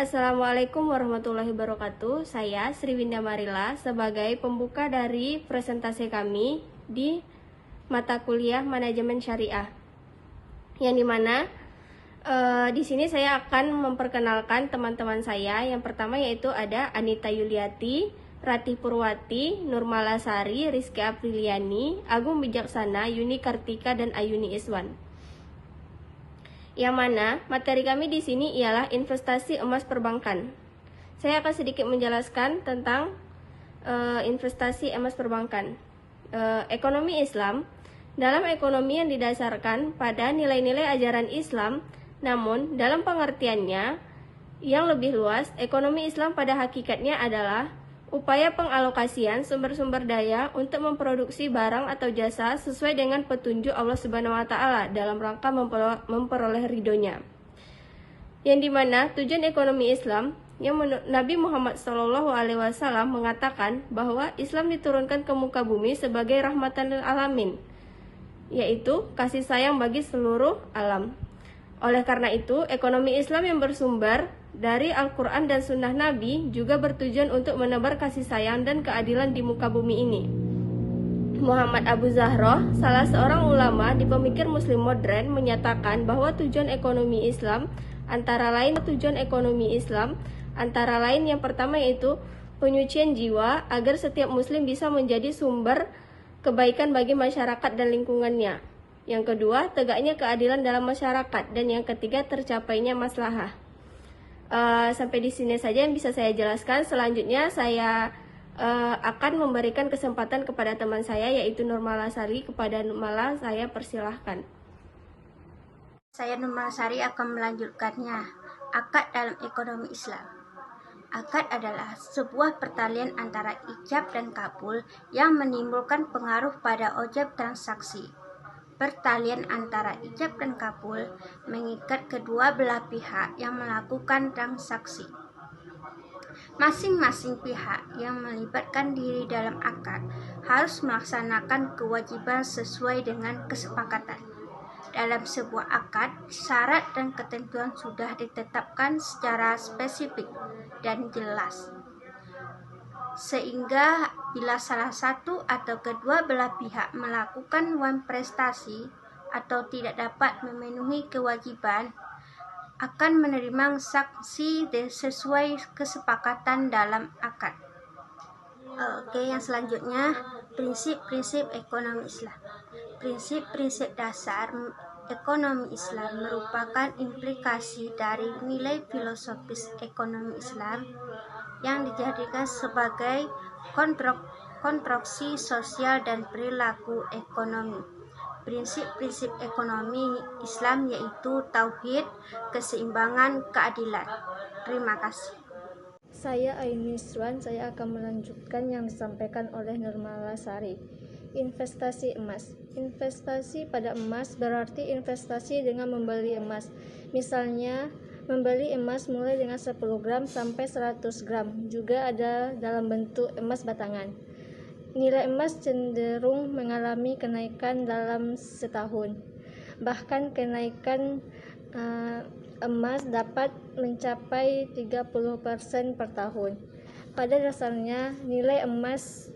Assalamualaikum warahmatullahi wabarakatuh. Saya Sri Winda Marila sebagai pembuka dari presentasi kami di mata kuliah Manajemen Syariah. Yang dimana di sini saya akan memperkenalkan teman-teman saya. Yang pertama yaitu ada Anita Yuliati, Ratih Purwati, Nurmalasari, Rizky Apriliani, Agung Bijaksana, Yuni Kartika, dan Ayuni Iswan. Yang mana materi kami di sini ialah investasi emas perbankan. Saya akan sedikit menjelaskan tentang investasi emas perbankan. Ekonomi Islam. Dalam ekonomi yang didasarkan pada nilai-nilai ajaran Islam, namun dalam pengertiannya yang lebih luas, ekonomi Islam pada hakikatnya adalah upaya pengalokasian sumber-sumber daya untuk memproduksi barang atau jasa sesuai dengan petunjuk Allah Subhanahu wa taala dalam rangka memperoleh ridhonya. Yang dimana tujuan ekonomi Islam yang Nabi Muhammad SAW mengatakan bahwa Islam diturunkan ke muka bumi sebagai rahmatan lil alamin, yaitu kasih sayang bagi seluruh alam. Oleh karena itu, ekonomi Islam yang bersumber dari Al-Quran dan Sunnah Nabi juga bertujuan untuk menebar kasih sayang dan keadilan di muka bumi ini. Muhammad Abu Zahroh, salah seorang ulama di pemikir Muslim modern, menyatakan bahwa tujuan ekonomi Islam antara lain yang pertama yaitu penyucian jiwa agar setiap Muslim bisa menjadi sumber kebaikan bagi masyarakat dan lingkungannya. Yang kedua, tegaknya keadilan dalam masyarakat, dan yang ketiga, tercapainya maslahah. Sampai di sini saja yang bisa saya jelaskan. Selanjutnya saya akan memberikan kesempatan kepada teman saya yaitu Nurmalasari. Kepada Nurmala saya persilahkan. Saya Nurmalasari akan melanjutkannya. Akad dalam ekonomi Islam. Akad adalah sebuah pertalian antara ijab dan kabul yang menimbulkan pengaruh pada objek transaksi. Pertalian antara ijab dan kabul mengikat kedua belah pihak yang melakukan transaksi. Masing-masing pihak yang melibatkan diri dalam akad harus melaksanakan kewajiban sesuai dengan kesepakatan. Dalam sebuah akad, syarat dan ketentuan sudah ditetapkan secara spesifik dan jelas, sehingga bila salah satu atau kedua belah pihak melakukan prestasi atau tidak dapat memenuhi kewajiban, akan menerima sanksi sesuai kesepakatan dalam akad. Yang selanjutnya, prinsip-prinsip ekonomi Islam. Prinsip-prinsip dasar ekonomi Islam merupakan implikasi dari nilai filosofis ekonomi Islam yang dijadikan sebagai konstruksi sosial dan perilaku ekonomi. Prinsip-prinsip ekonomi Islam yaitu tauhid, keseimbangan, keadilan. Terima kasih. Saya Ayuni Iswan, saya akan melanjutkan yang disampaikan oleh Nurmalasari. Investasi emas. Investasi pada emas berarti investasi dengan membeli emas. Misalnya, membeli emas mulai dengan 10 gram sampai 100 gram. Juga ada dalam bentuk emas batangan. Nilai emas cenderung mengalami kenaikan dalam setahun. Bahkan kenaikan emas dapat mencapai 30% per tahun. Pada dasarnya, nilai emas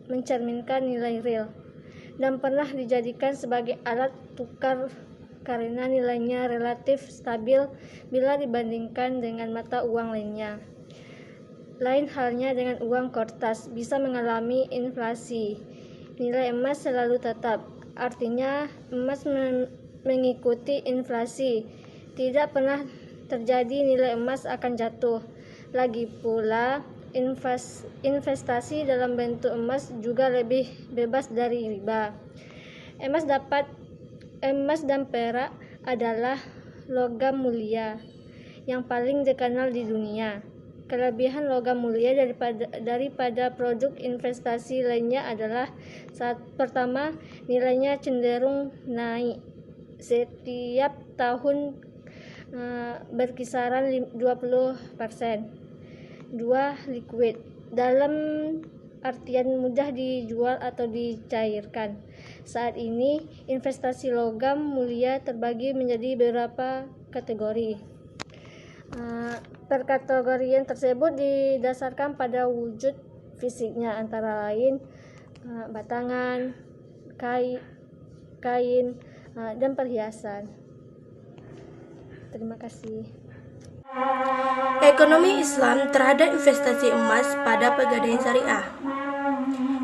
mencerminkan nilai real dan pernah dijadikan sebagai alat tukar karena nilainya relatif stabil bila dibandingkan dengan mata uang lainnya. Lain halnya dengan uang kertas, bisa mengalami inflasi. Nilai emas selalu tetap, artinya emas mengikuti inflasi. Tidak pernah terjadi nilai emas akan jatuh. Lagi pula, investasi dalam bentuk emas juga lebih bebas dari riba. Emas dan perak adalah logam mulia yang paling dikenal di dunia. Kelebihan logam mulia daripada produk investasi lainnya adalah pertama, nilainya cenderung naik setiap tahun berkisaran 20%. 2. Liquid, dalam artian mudah dijual atau dicairkan. Saat ini, investasi logam mulia terbagi menjadi beberapa kategori. Perkategorian tersebut didasarkan pada wujud fisiknya, antara lain batangan, kain, dan perhiasan. Terima kasih. Ekonomi Islam terhadap investasi emas pada pegadaian syariah.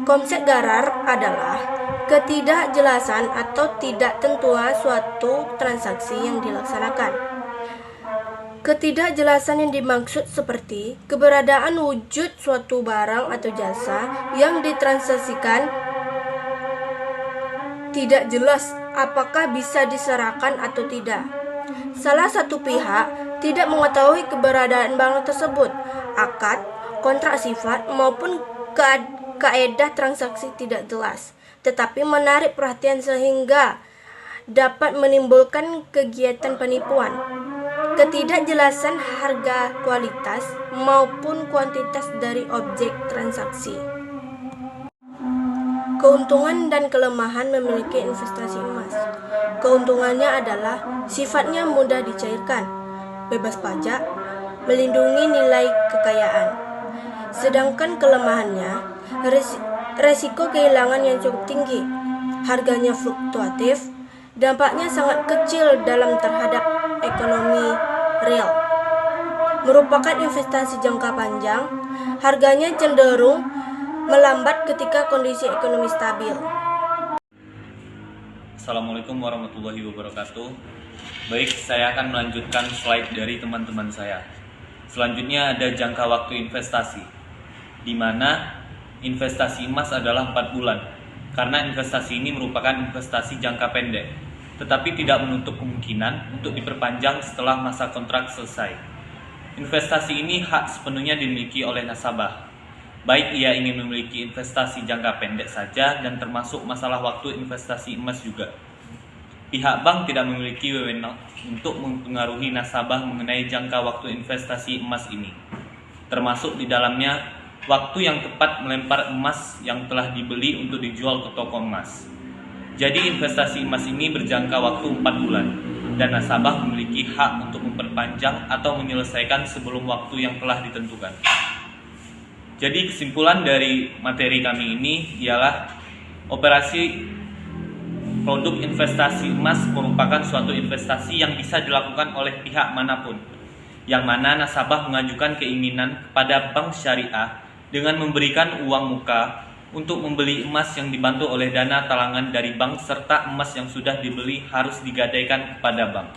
Konsep gharar adalah ketidakjelasan atau tidak tentuan suatu transaksi yang dilaksanakan. Ketidakjelasan yang dimaksud seperti keberadaan wujud suatu barang atau jasa yang ditransaksikan, tidak jelas apakah bisa diserahkan atau tidak. Salah satu pihak tidak mengetahui keberadaan barang tersebut, akad, kontrak sifat, maupun kaedah transaksi tidak jelas, tetapi menarik perhatian sehingga dapat menimbulkan kegiatan penipuan. Ketidakjelasan harga, kualitas, maupun kuantitas dari objek transaksi. Keuntungan dan kelemahan memiliki investasi emas. Keuntungannya adalah sifatnya mudah dicairkan, bebas pajak, melindungi nilai kekayaan. Sedangkan kelemahannya, resiko kehilangan yang cukup tinggi, harganya fluktuatif, dampaknya sangat kecil dalam terhadap ekonomi real. Merupakan investasi jangka panjang, harganya cenderung melambat ketika kondisi ekonomi stabil. Assalamualaikum warahmatullahi wabarakatuh. Baik, saya akan melanjutkan slide dari teman-teman saya. Selanjutnya ada jangka waktu investasi, di mana investasi emas adalah 4 bulan, karena investasi ini merupakan investasi jangka pendek, tetapi tidak menutup kemungkinan untuk diperpanjang setelah masa kontrak selesai. Investasi ini hak sepenuhnya dimiliki oleh nasabah, baik ia ingin memiliki investasi jangka pendek saja dan termasuk masalah waktu investasi emas juga. Pihak bank tidak memiliki wewenang untuk mempengaruhi nasabah mengenai jangka waktu investasi emas ini, termasuk di dalamnya waktu yang tepat melempar emas yang telah dibeli untuk dijual ke toko emas. Jadi investasi emas ini berjangka waktu 4 bulan dan nasabah memiliki hak untuk memperpanjang atau menyelesaikan sebelum waktu yang telah ditentukan. Jadi kesimpulan dari materi kami ini ialah operasi produk investasi emas merupakan suatu investasi yang bisa dilakukan oleh pihak manapun, yang mana nasabah mengajukan keinginan kepada bank syariah dengan memberikan uang muka untuk membeli emas yang dibantu oleh dana talangan dari bank, serta emas yang sudah dibeli harus digadaikan kepada bank.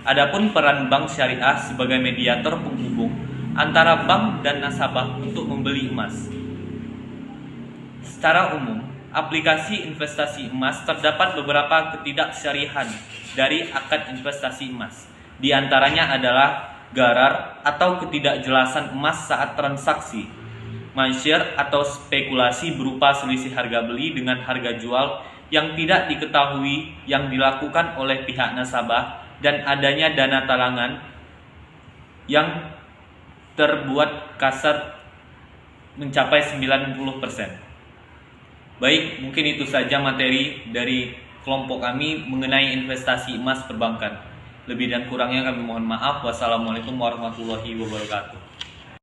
Adapun peran bank syariah sebagai mediator penghubung antara bank dan nasabah untuk membeli emas. Secara umum, aplikasi investasi emas terdapat beberapa ketidaksyarihan dari akad investasi emas. Di antaranya adalah gharar atau ketidakjelasan emas saat transaksi, masyir atau spekulasi berupa selisih harga beli dengan harga jual yang tidak diketahui yang dilakukan oleh pihak nasabah, dan adanya dana talangan yang terbuat kasar mencapai 90%. Baik, mungkin itu saja materi dari kelompok kami mengenai investasi emas perbankan. Lebih dan kurangnya kami mohon maaf. Wassalamualaikum warahmatullahi wabarakatuh.